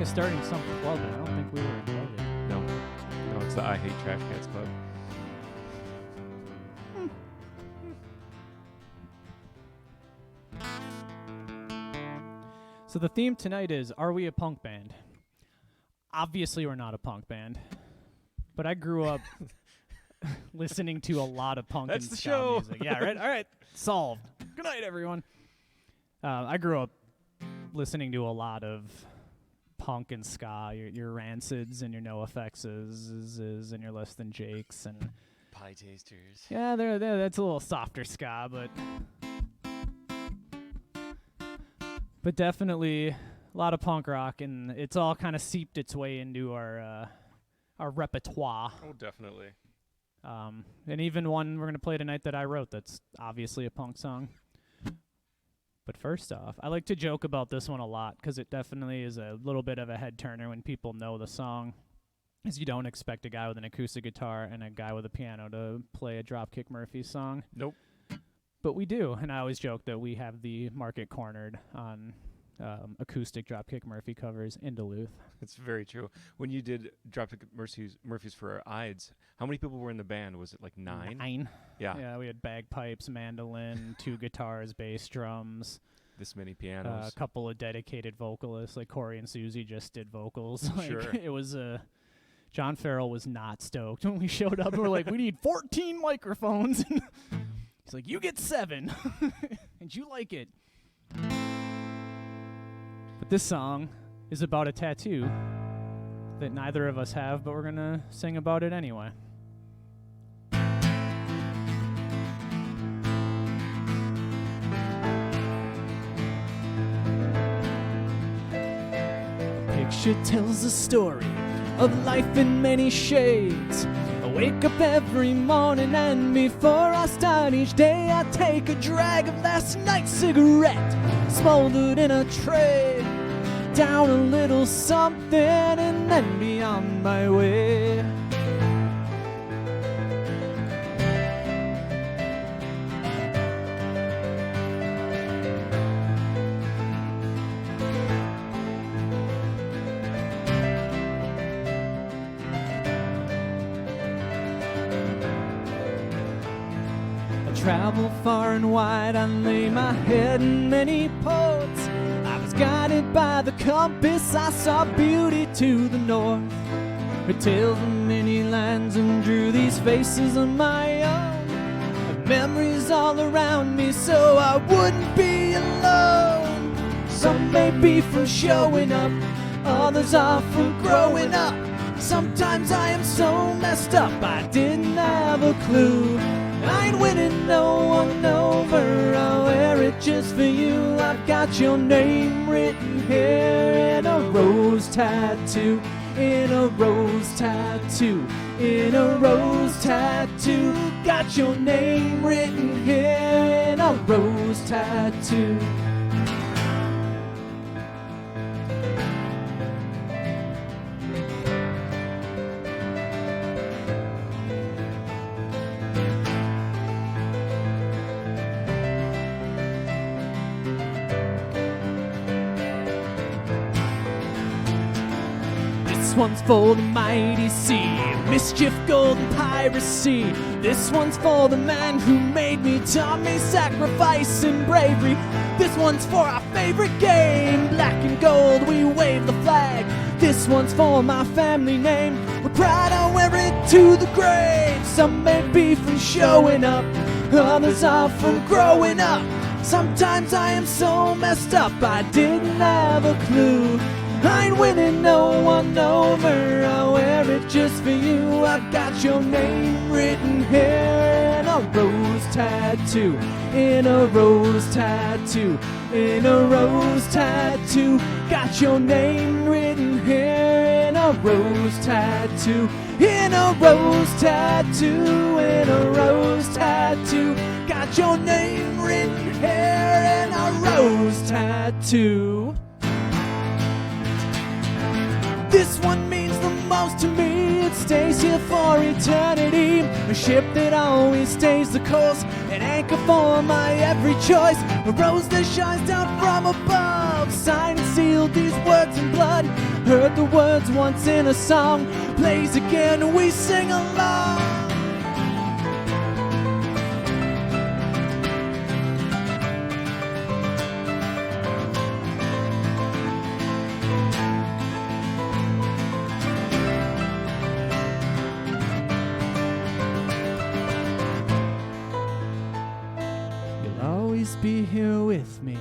of starting some club, and I don't think we were invited. No, it's the I Hate Trash Cats Club. So the theme tonight is, are we a punk band? Obviously, we're not a punk band, but I grew up listening to a lot of punk That's and the ska show. music. Yeah, right. All right, solved. Good night, everyone. I grew up listening to a lot of punk and ska, your Rancids and your NOFXs and your Less Than Jakes and Pie Tasters. yeah, that's a little softer ska, but definitely a lot of punk rock, and it's all kind of seeped its way into our repertoire. Oh, definitely. And even one we're going to play tonight that I wrote that's obviously a punk song. But first off, I like to joke about this one a lot because it definitely is a little bit of a head turner when people know the song, is you don't expect a guy with an acoustic guitar and a guy with a piano to play a Dropkick Murphys song. Nope. But we do, and I always joke that we have the market cornered on acoustic Dropkick Murphy covers in Duluth. It's very true. When you did Dropkick Murphys for our Ides, how many people were in the band? Was it like 9? 9. Yeah. Yeah, we had bagpipes, mandolin, 2 guitars, bass drums. This many pianos. A couple of dedicated vocalists, like Corey and Susie just did vocals. Like, Sure. It was John Farrell was not stoked when we showed up. We're like, we need 14 microphones. He's like, you get 7. And you like it. But this song is about a tattoo that neither of us have, but we're going to sing about it anyway. Picture tells a story of life in many shades. I wake up every morning and before I start each day I take a drag of last night's cigarette, smoldered in a tray, down a little something and then be on my way. Travel far and wide, I lay my head in many ports. I was guided by the compass, I saw beauty to the north. It tells of many lands and drew these faces of my own, and memories all around me so I wouldn't be alone. Some may be from showing up, others are from growing up. Sometimes I am so messed up I didn't have a clue. I ain't winning no one over, I'll wear it just for you. I've got your name written here in a rose tattoo, in a rose tattoo, in a rose tattoo. Got your name written here in a rose tattoo. This one's for the mighty sea, mischief, golden piracy. This one's for the man who made me, taught me sacrifice and bravery. This one's for our favorite game, black and gold, we wave the flag. This one's for my family name, with pride I wear it to the grave. Some may be from showing up, others are from growing up. Sometimes I am so messed up I didn't have a clue. I ain't winning no one over, I'll wear it just for you. I've got your name written here in a rose tattoo, in a rose tattoo, in a rose tattoo. Got your name written here in a rose tattoo, in a rose tattoo, in a rose tattoo. Got your name written here in a rose tattoo. This one means the most to me, it stays here for eternity. A ship that always stays the course, an anchor for my every choice. a rose that shines down from above. Signed and sealed these words in blood. Heard the words once in a song. Plays again, we sing along. Be here with me,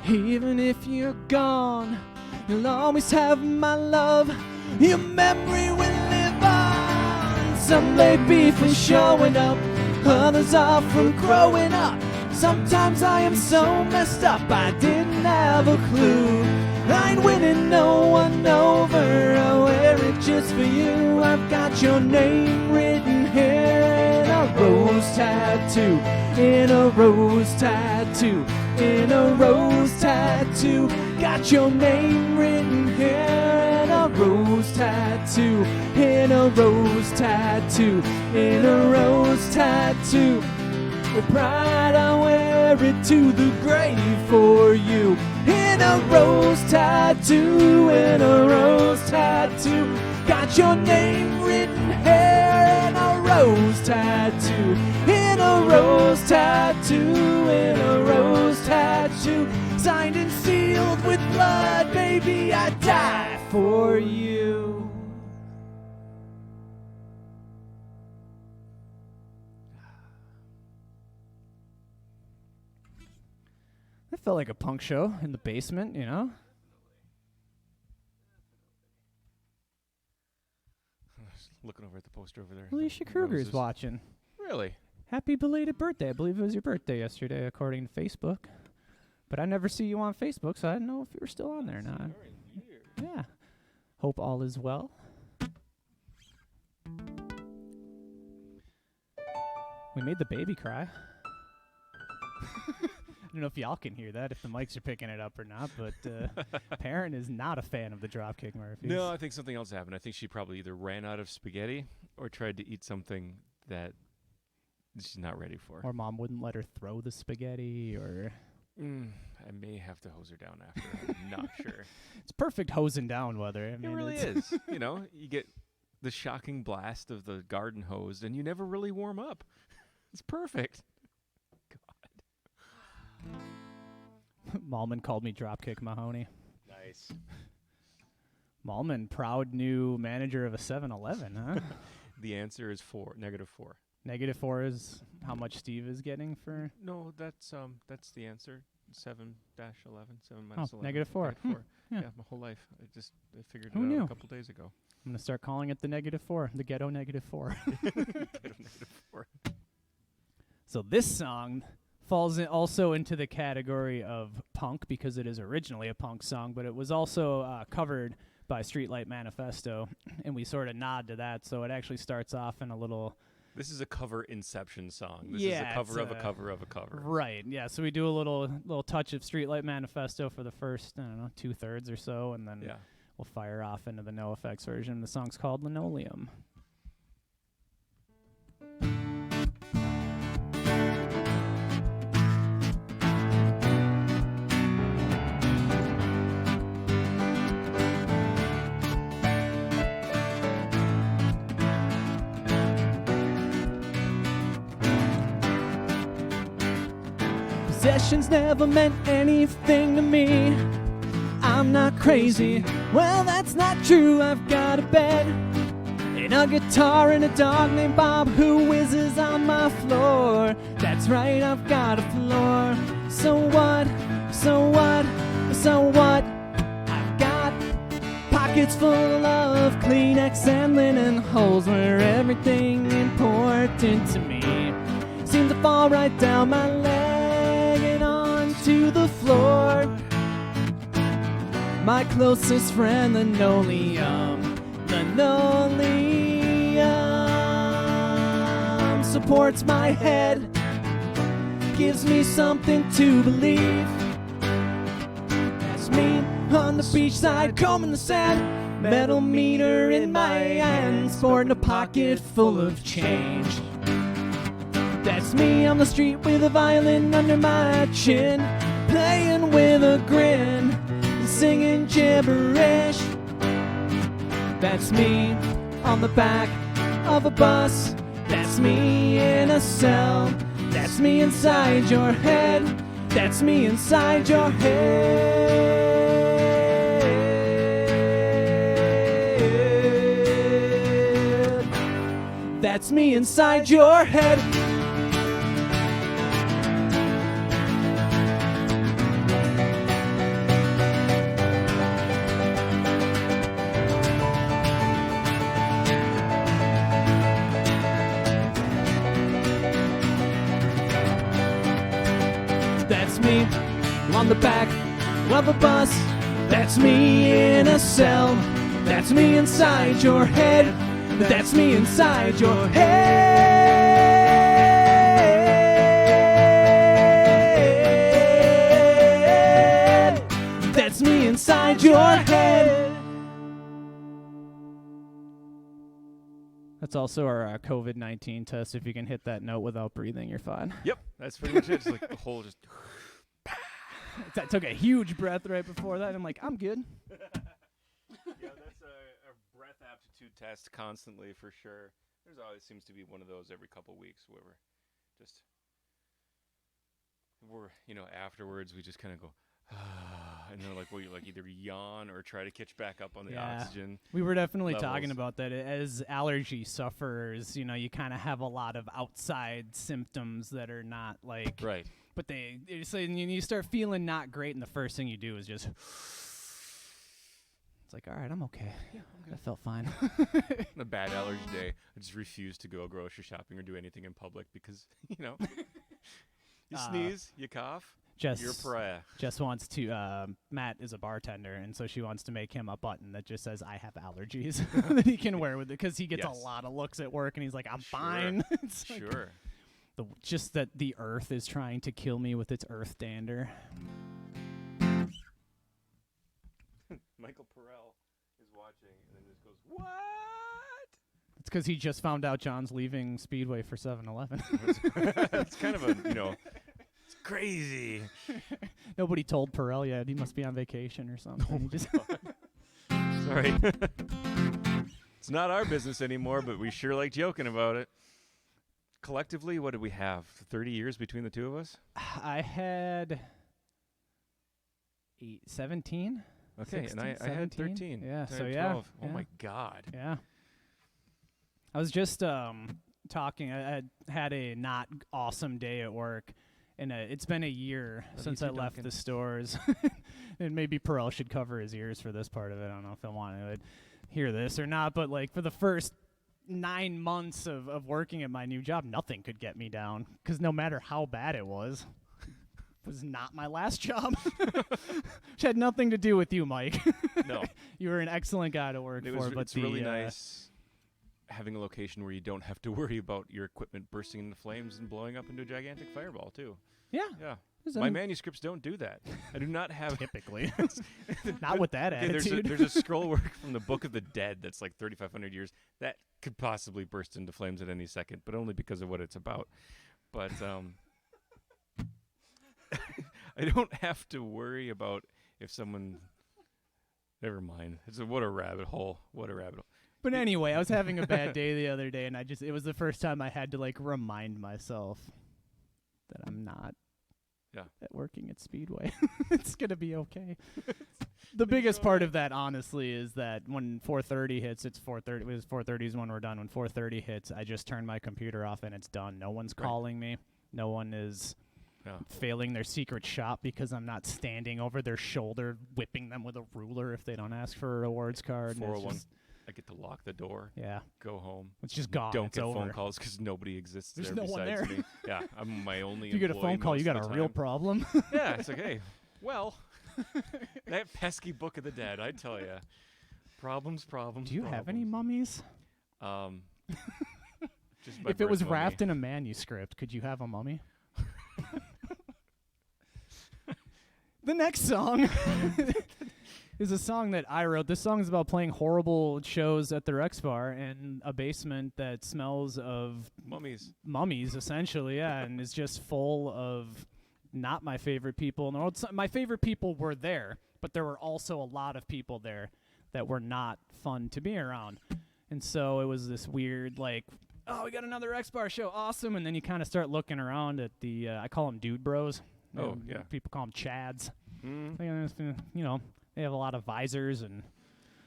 even if you're gone. You'll always have my love, your memory will live on. Some may be from showing up, others are from growing up. Sometimes I am so messed up, I didn't have a clue. I ain't winning no one over, I wear it just for you. I've got your name written here in a rose tattoo, in a rose tattoo, in a rose tattoo. Got your name written here in a rose tattoo, in a rose tattoo, in a rose tattoo. With pride I wear it to the grave for you. In a rose tattoo, in a rose tattoo. Got your name written here in a rose tattoo, in a rose tattoo, in a rose tattoo. Signed and sealed with blood, baby, I die for you. That felt like a punk show in the basement, you know? Looking over at the poster over there. Alicia Kruger's watching. Really? Happy belated birthday. I believe it was your birthday yesterday, according to Facebook. But I never see you on Facebook, so I didn't know if you were still on there or not. Yeah. Hope all is well. We made the baby cry. I don't know if y'all can hear that, if the mics are picking it up or not, but Perrin is not a fan of the Dropkick Murphys. No, I think something else happened. I think she probably either ran out of spaghetti or tried to eat something that she's not ready for. Or mom wouldn't let her throw the spaghetti, or... I may have to hose her down after. I'm not sure. It's perfect hosing down weather. I mean, it really is. You know, you get the shocking blast of the garden hose, and you never really warm up. It's perfect. Malman called me Dropkick Mahoney. Nice. Malman, proud new manager of a 7-Eleven, huh? The answer is -4. -4 is how much Steve is getting for... No, that's the answer. 7-11, 7 minus 11. -4. Yeah, my whole life. I figured it Who knew? out a couple days ago. I'm going to start calling it the -4, the ghetto -4. Ghetto -4. So this song falls also into the category of punk because it is originally a punk song, but it was also covered by Streetlight Manifesto, and we sort of nod to that, so it actually starts off in a little... This is a cover Inception song. This is a cover of a cover of a cover. Right, yeah, so we do a little touch of Streetlight Manifesto for the first, I don't know, 2/3 or so, and then we'll fire off into the NOFX version. The song's called Linoleum. Possessions never meant anything to me. I'm not crazy. Well, that's not true. I've got a bed and a guitar and a dog named Bob who whizzes on my floor. That's right, I've got a floor. So what? So what? So what? I've got pockets full of Kleenex and linen holes where everything important to me seems to fall right down my leg to the floor. My closest friend, linoleum, linoleum supports my head, gives me something to believe. That's me on the beachside, combing the sand, metal meter in my hand, sporting a pocket full of change. That's me on the street with a violin under my chin, playing with a grin, singing gibberish. That's me on the back of a bus. That's me in a cell. That's me inside your head. That's me inside your head. That's me inside your head. That's me on the back of a bus. That's me in a cell. That's me inside your head. That's me inside your head. That's me inside your head. That's also our COVID-19 test. If you can hit that note without breathing, you're fine. Yep, that's pretty much it. It's like the whole just. I took a huge breath right before that. And I'm like, I'm good. Yeah, that's a breath aptitude test constantly for sure. There's always seems to be one of those every couple weeks where afterwards we just kind of go, and then like we like either yawn or try to catch back up on the oxygen. We were definitely levels. talking about that. As allergy sufferers, you kind of have a lot of outside symptoms that are not like Right. But so you start feeling not great, and the first thing you do is just. It's like, all right, I'm okay. Yeah, that felt fine. On a bad allergy day, I just refuse to go grocery shopping or do anything in public because you sneeze, you cough, you're a pariah. Jess wants to. Matt is a bartender, and so she wants to make him a button that just says, "I have allergies," that he can wear with it because he gets a lot of looks at work, and he's like, "I'm fine." It's like, sure. Just that the earth is trying to kill me with its earth dander. Michael Perel is watching and then just goes, "What?" It's because he just found out John's leaving Speedway for 7-Eleven. It's kind of it's crazy. Nobody told Perel yet. He must be on vacation or something. Sorry. It's not our business anymore, but we sure like joking about it. Collectively, what did we have? 30 years between the two of us? I had 17. Okay, 16, and I had 13. Yeah, I so had yeah. 12. Oh my God. Yeah. I was just talking. I had a not awesome day at work, and it's been a year since I left the stores. And maybe Perel should cover his ears for this part of it. I don't know if he'll want to hear this or not, but like for the first 9 months of working at my new job, nothing could get me down because no matter how bad it was not my last job. Which had nothing to do with you, Mike. No. You were an excellent guy to work for. But it's really nice having a location where you don't have to worry about your equipment bursting into flames and blowing up into a gigantic fireball, too. Yeah. Yeah. My manuscripts don't do that. I do not have... Typically. Not with that attitude. There's a scroll work from the Book of the Dead that's like 3,500 years. That could possibly burst into flames at any second, but only because of what it's about. But I don't have to worry about if someone... Never mind. What a rabbit hole. What a rabbit hole. But anyway, I was having a bad day the other day, and it was the first time I had to like remind myself that I'm not working at Speedway. It's going to be okay. The biggest part of that, honestly, is that when 4:30 hits, it's 4:30. It was 4:30 is when we're done. When 4:30 hits, I just turn my computer off and it's done. No one's calling me. No one is failing their secret shop because I'm not standing over their shoulder whipping them with a ruler if they don't ask for a rewards card. 401. I get to lock the door. Yeah. Go home. It's just gone. Don't it's get over. phone calls because nobody exists There's there no besides one there. me. Yeah, I'm my only If you get a phone call, you got a real problem. Yeah, it's like, hey, well, that pesky Book of the Dead, I tell you. Problems. Do you have any mummies? Just my if it was birth mummy. wrapped in a manuscript, could you have a mummy? The next song is a song that I wrote. This song is about playing horrible shows at the Rex Bar in a basement that smells of mummies, essentially, yeah, and is just full of not my favorite people in the world. My favorite people were there, but there were also a lot of people there that were not fun to be around. And so it was this weird, like, oh, we got another X Bar show, awesome. And then you kind of start looking around at the, I call them dude bros. Oh, yeah. People call them Chads. You know, they have a lot of visors and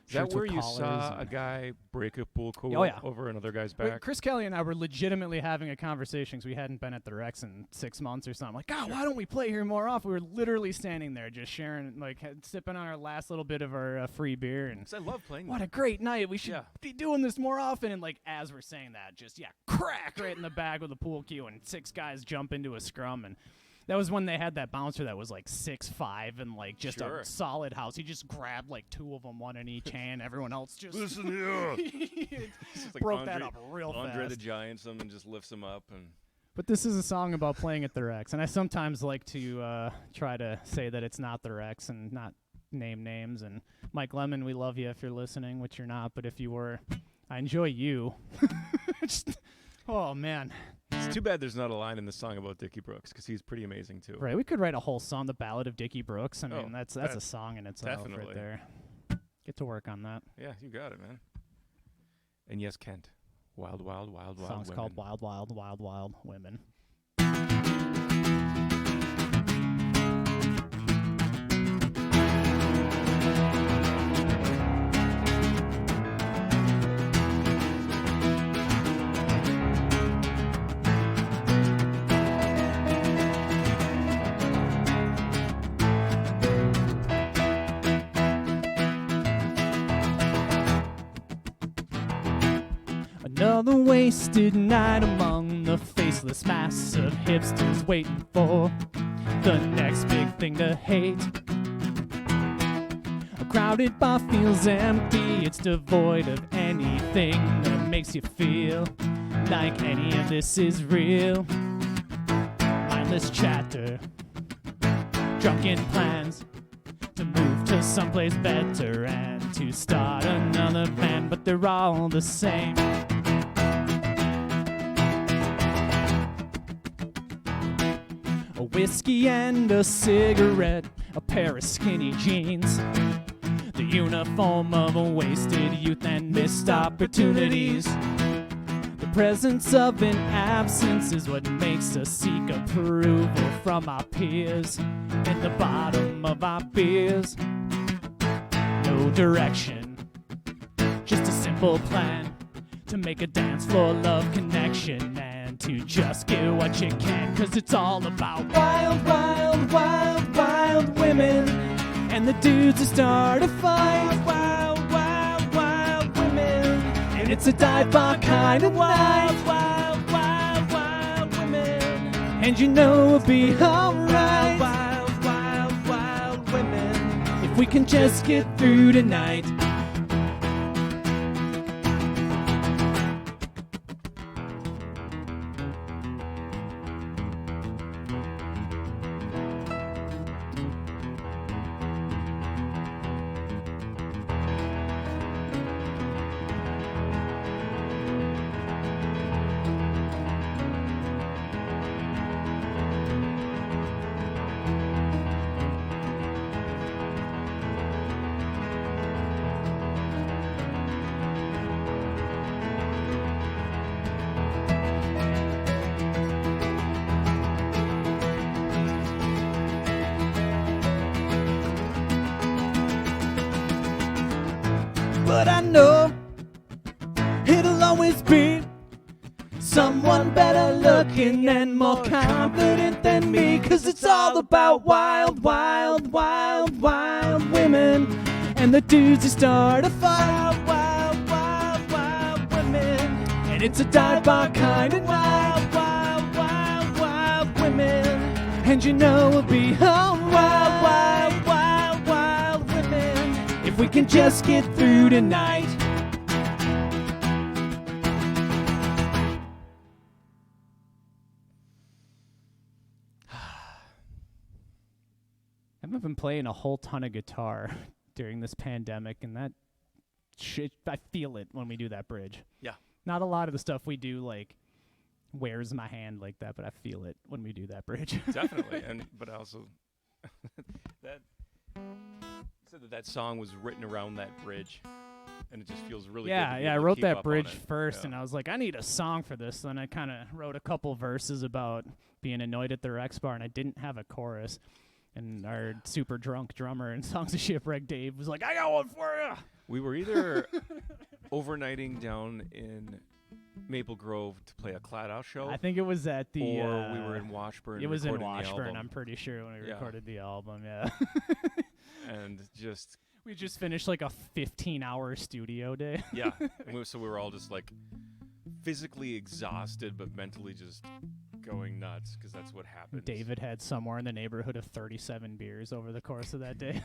Is that shirts where with you collars saw a and- guy break a pool Oh, yeah. over another guy's Wait, back? Chris Kelly and I were legitimately having a conversation because we hadn't been at the Rex in 6 months or something. Like, God, why don't we play here more often? We were literally standing there just sharing, like, sipping on our last little bit of our free beer. And 'Cause I love playing what that. a great night. We should Yeah. be doing this more often. And, like, as we're saying that, just, crack right in the back with a pool cue, and 6 guys jump into a scrum. And that was when they had that bouncer that was, like, 6'5" and, like, just Sure. a solid house. He just grabbed, like, 2 of them, one in each hand. Everyone else just Listen here. It broke that up real Andre the fast. Giants him and just lifts him up. And But this is a song about playing at the Rex, and I sometimes like to try to say that it's not the Rex and not name names. And Mike Lemon, we love you if you're listening, which you're not, but if you were, I enjoy you. Oh, man. it's too bad there's not a line in the song about Dickie Brooks, because he's pretty amazing too. Right, we could write a whole song, The Ballad of Dickie Brooks. I mean, Oh, that's that- a song in itself definitely. right there. Get to work on that. Yeah, you got it, man. And yes, Kent. Wild, wild, wild, wild Song's women. called Wild, Wild, Wild, Wild Women. Another wasted night among the faceless mass of hipsters waiting for the next big thing to hate. A crowded bar feels empty, it's devoid of anything that makes you feel like any of this is real. Mindless chatter, drunken plans to move to someplace better and to start another band, but they're all the same. A whiskey and a cigarette, a pair of skinny jeans, the uniform of a wasted youth and missed opportunities. The presence of an absence is what makes us seek approval from our peers in the bottom of our beers. No direction, just a simple plan to make a dance floor love connection and to just get what you can, 'cause it's all about wild, wild, wild, wild women and the dudes who start a fight. Wild, wild, wild women, and it's a dive bar kind of night. Wild, wild, wild women, and you know we'll be alright. Wild, wild, wild women, if we can just get through tonight. But I know it'll always be someone better looking and more confident than me, 'cause it's all about wild, wild, wild, wild women and the dudes who start a fight. Wild, wild, wild women, and it's a dive bar kind of wild, wild, wild, wild women, and you know we'll be all wild, wild, wild, wild women if we can just get through tonight. I haven't been playing a whole ton of guitar during this pandemic, and that shit, I feel it when we do that bridge. Yeah. Not a lot of the stuff we do, like, wears my hand like that, but I feel it when we do that bridge. Definitely. But also, that said that song was written around that bridge, and it just feels really good. Yeah, to be I able to wrote keep that up bridge on it. first, Yeah. and I was like, I need a song for this. Then I kind of wrote a couple verses about being annoyed at the Rex Bar, and I didn't have a chorus. And our super drunk drummer in Songs of Shipwreck, Dave, was like, I got one for you. We were either overnighting down in Maple Grove to play a Clad Out show, I think it was at the... or we were in Washburn. It was in recording the Washburn, album. I'm pretty sure, when we Yeah. recorded the album, yeah. And just We just finished like a 15-hour studio day. yeah, so we were all just like physically exhausted, but mentally just going nuts because that's what happens. David had somewhere in the neighborhood of 37 beers over the course of that day.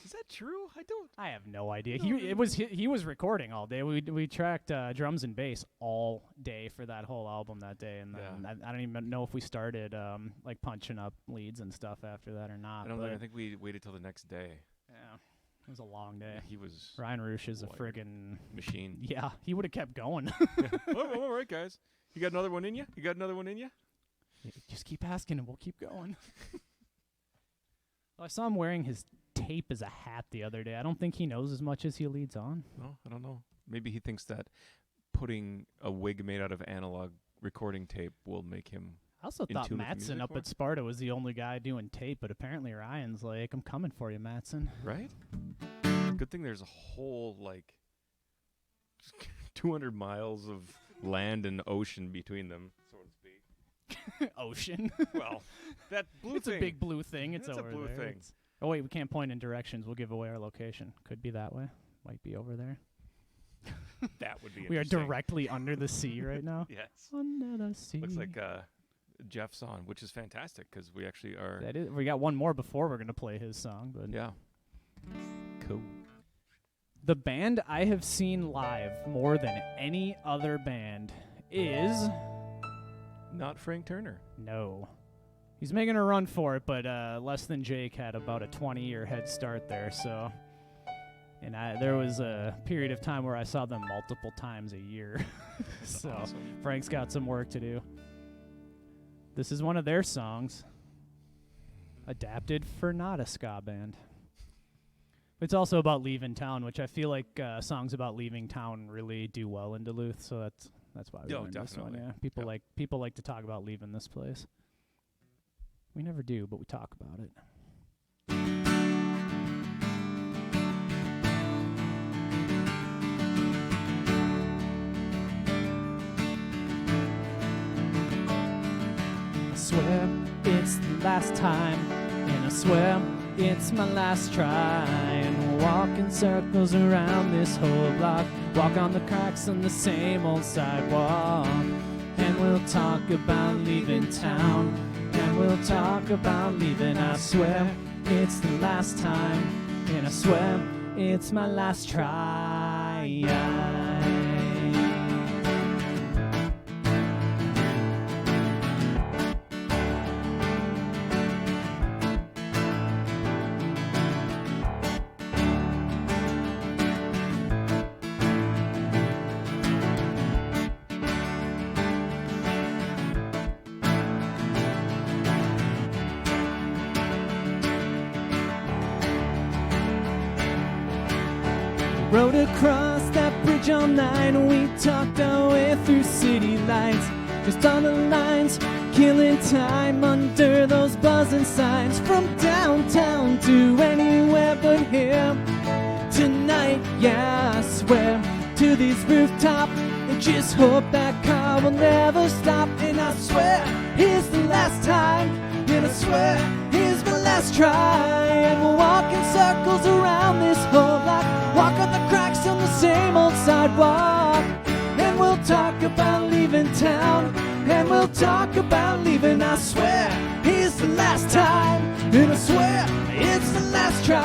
Is that true? I don't. I have no idea. He was recording all day. We tracked drums and bass all day for that whole album that day, and then I don't even know if we started like punching up leads and stuff after that or not. I think we waited till the next day. Yeah, it was a long day. He was Ryan Roosh is a wired. friggin' machine. yeah. He would have kept going. All right, guys. You got another one in you? You got another one in you? Just keep asking, and we'll keep going. Well, I saw him wearing his tape as a hat the other day. I don't think he knows as much as he leads on. No, I don't know. Maybe he thinks that putting a wig made out of analog recording tape will make him. I also in thought tune with the Mattson music up more? at Sparta was the only guy doing tape, but apparently Ryan's like, I'm coming for you, Mattson. Right? Good thing there's a whole, 200 miles of land and ocean between them, so to speak. Ocean. Well, that blue It's thing. a big blue thing. It's It's a over blue there. thing. It's- oh, wait, we can't point in directions. We'll give away our location. Could be that way. Might be over there. That would be We are interesting. directly under the sea right now. Yes. Under the sea. Looks like Jeff's on, which is fantastic because we actually are. That is, we got one more before we're going to play his song. But Yeah. Cool. the band I have seen live more than any other band is... Not Frank Turner. No. He's making a run for it, but Less Than Jake had about a 20-year head start there, so... And there was a period of time where I saw them multiple times a year. So Awesome. Frank's got some work to do. This is one of their songs, adapted for not a ska band. It's also about leaving town, which I feel like songs about leaving town really do well in Duluth, so that's why we Oh, learned this one. definitely. Yeah, people like to talk about leaving this place. We never do, but we talk about it. I swear it's the last time, and I swear it's my last try. And we'll walk in circles around this whole block, walk on the cracks on the same old sidewalk. And we'll talk about leaving town, and we'll talk about leaving. I swear it's the last time, and I swear it's my last try. Rode across that bridge all night, and we talked our way through city lights, just on the lines, killing time under those buzzing signs. From downtown to anywhere but here tonight, yeah, I swear to these rooftops, and just hope that car will never stop. And I swear here's the last time, and I swear here's my last try. And we'll walk in circles around this whole block, walk on the cracks on the same old sidewalk. And we'll talk about leaving town, and we'll talk about leaving. I swear here's the last time, and I swear it's the last try.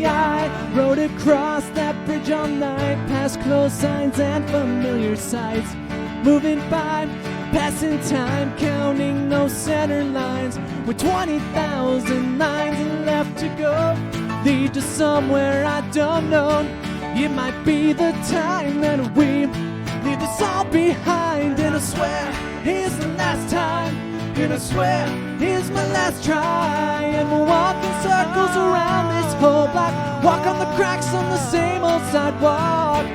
I rode across that bridge all night, past closed signs and familiar sights, moving by, passing time, counting those center lines, with 20,000 lines left to go. The lead to somewhere I don't know. It might be the time that we leave this all behind. And I swear, here's the last time. And I swear, here's my last try. And we'll walk in circles around this whole block. Walk on the cracks on the same old sidewalk.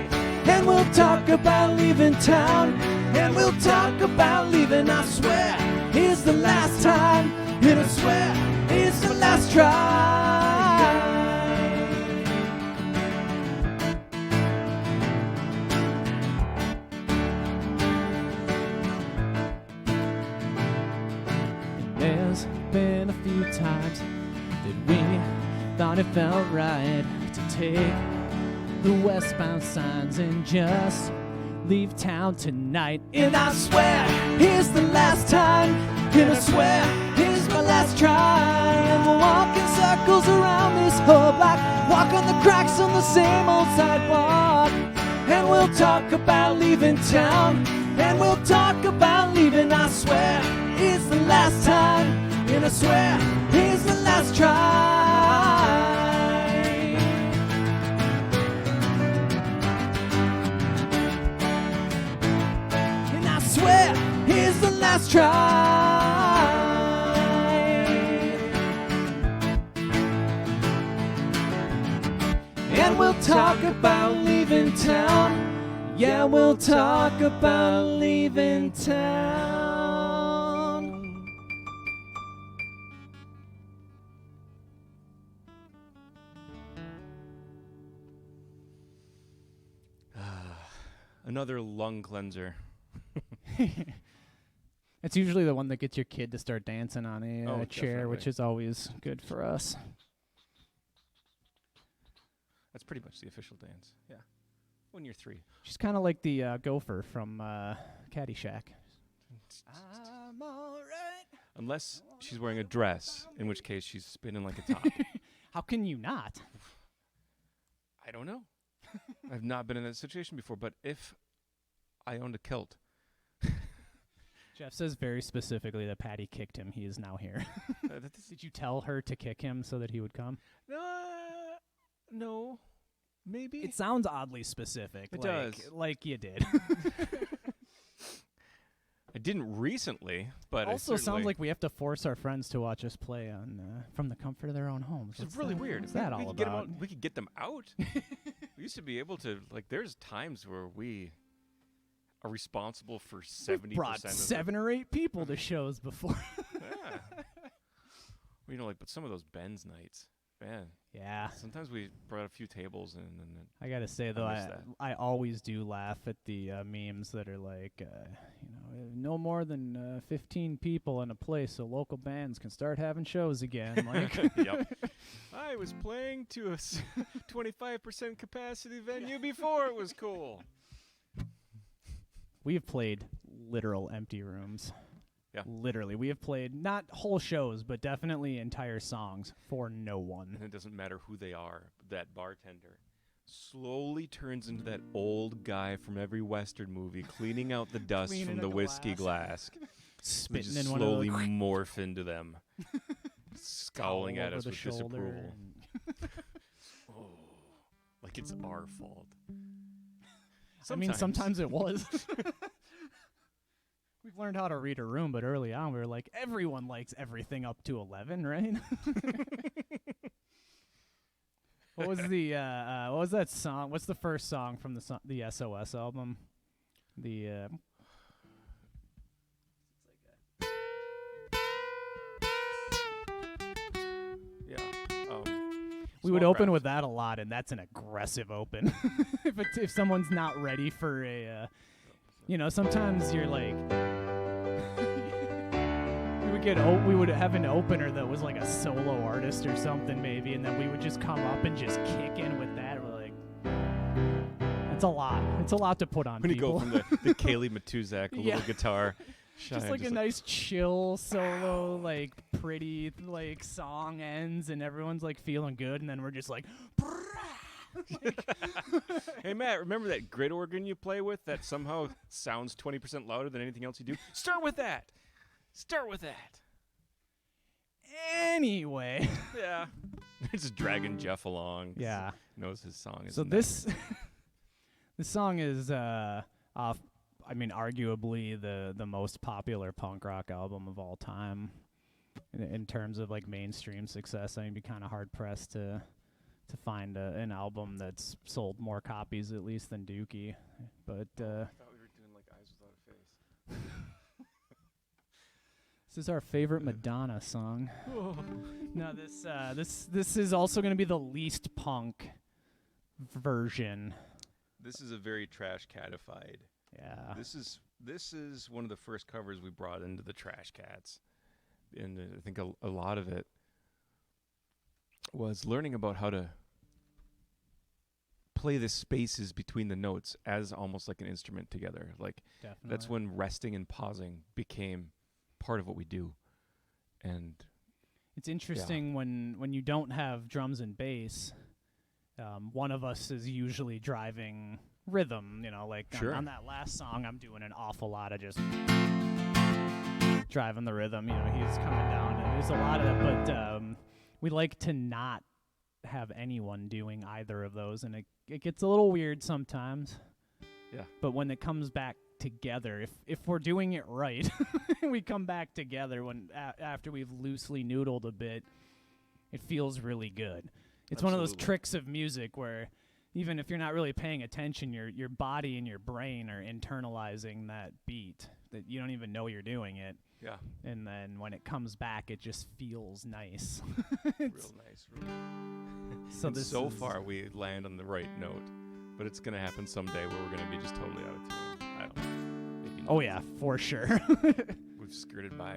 And we'll talk about leaving town. And we'll talk about leaving. I swear, here's the last time. And I swear, here's the last try. There's been a few times that we thought it felt right to take the westbound signs and just leave town tonight. And I swear, here's the last time. And I swear, here's my last try. And we'll walk in circles around this whole block. Walk on the cracks on the same old sidewalk. And we'll talk about leaving town. And we'll talk about leaving. I swear, it's the last time. And I swear, here's the last try. And I swear, here's the last try. And we'll talk about leaving town. Yeah, we'll talk about leaving town. Another lung cleanser. It's usually the one that gets your kid to start dancing on a chair, definitely. which is always good for us. That's pretty much the official dance. Yeah. When you're 3. She's kind of like the gopher from Caddyshack. I'm all right. Unless she's wearing a dress, in which case she's spinning like a top. How can you not? I don't know. I've not been in that situation before, but if I owned a kilt. Jeff says very specifically that Patty kicked him. He is now here. Did you tell her to kick him so that he would come? No. Maybe. It sounds oddly specific. It does. Like you did. I didn't recently, but also sounds like we have to force our friends to watch us play on from the comfort of their own homes. It's really weird. What's that all about? We could get them out. We used to be able to, there's times where we are responsible for 70% We've brought of 7 or 8 people to shows before. Yeah. But some of those Ben's nights, man. Yeah. Sometimes we brought a few tables and I gotta say though, miss that. I always do laugh at the memes that are like, no more than 15 people in a place, so local bands can start having shows again. Like, Yep. I was playing to a 25% capacity venue before it was cool. We have played literal empty rooms. Yeah. Literally. We have played not whole shows, but definitely entire songs for no one. And it doesn't matter who they are. That bartender slowly turns into that old guy from every Western movie, cleaning out the dust from the whiskey glass. Spitting just in one slowly of those. morph into them, scowling at over us the with shoulder disapproval. and- Like it's our fault. Sometimes it was. We've learned how to read a room, but early on we were like, everyone likes everything up to 11, right? What was that song? What's the first song from the SOS album? The we would open with that a lot, and that's an aggressive open. if someone's not ready for a, sometimes you're like, we would have an opener that was like a solo artist or something maybe, and then we would just come up and just kick in with that. We're like, that's a lot. It's a lot to put on when people. you go from the Kaylee Matuzak little guitar. Just like a nice chill solo, like pretty like song ends and everyone's like feeling good, and then we're just like hey Matt, remember that grid organ you play with that somehow sounds 20% louder than anything else you do? Start with that. Anyway. Yeah. Just dragging Jeff along. Yeah. Knows his song is. So this song is off. I mean, arguably the most popular punk rock album of all time in terms of like mainstream success. I mean, it'd be kind of hard pressed to find an album that's sold more copies at least than Dookie. But I thought we were doing like Eyes Without a Face. This is our favorite Madonna song. No, this is also going to be the least punk version. This is a very trash catified. Yeah. This is one of the first covers we brought into the Trash Cats, and I think a lot of it was learning about how to play the spaces between the notes as almost like an instrument together. Like Definitely. that's when resting and pausing became part of what we do. And it's interesting when you don't have drums and bass, one of us is usually driving rhythm, you know, like Sure. on that last song I'm doing an awful lot of just driving the rhythm, you know, he's coming down and there's a lot of that, but we like to not have anyone doing either of those, and it gets a little weird sometimes. Yeah. But when it comes back together, if we're doing it right, we come back together when after we've loosely noodled a bit, it feels really good. It's one of those tricks of music where even if you're not really paying attention, your body and your brain are internalizing that beat that you don't even know you're doing it. yeah, And then when it comes back, it just feels nice. real nice. So And this so is- far we land on the right note, but it's gonna happen someday where we're gonna be just totally out of tune. I don't know. Maybe not. Oh yeah, for sure. We've skirted by.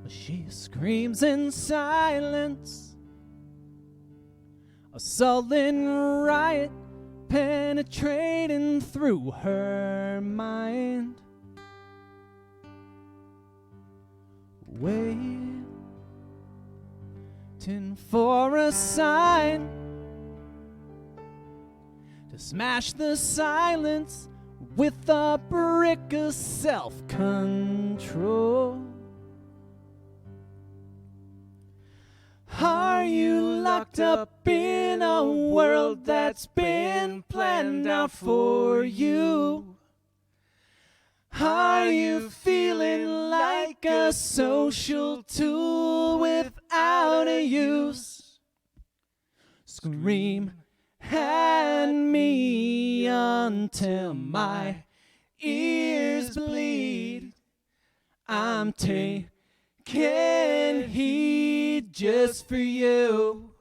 She screams in silence, a sullen riot penetrating through her mind, waiting for a sign to smash the silence with a brick of self-control. Are you locked up in a world that's been planned out for you? Are you feeling like a social tool without a use? Scream at me until my ears bleed. I'm taking heed just for you.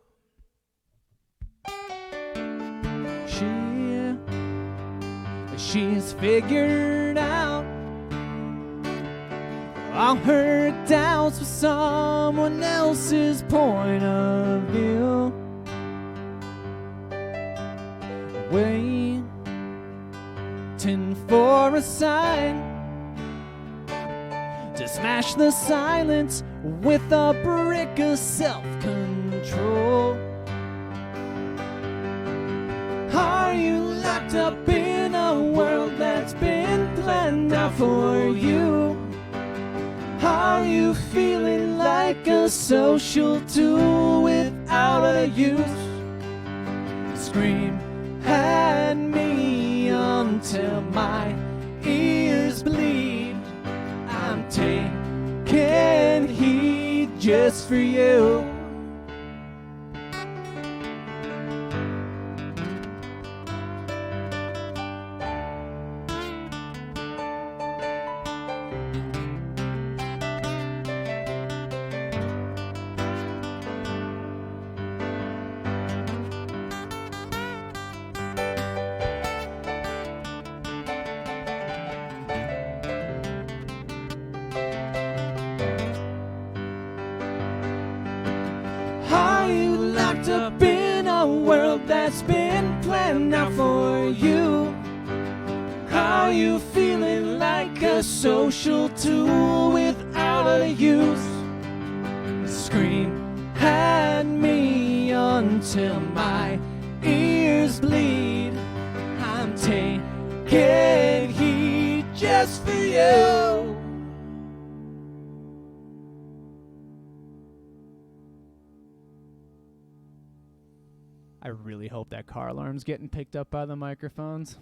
She's figured out all her doubts with someone else's point of view. Waiting for a sign to smash the silence with a brick of self-control. Are you locked up in a world that's been planned out for you? Are you feeling like a social tool without a use? Scream at me until my ears bleed. I'm taking heed just for you. wrapped up in a world that's been planned out for you. How you feeling like a social tool without a use? Scream at me until my ears bleed. I'm taking heat just for you. I really hope that car alarm's getting picked up by the microphones.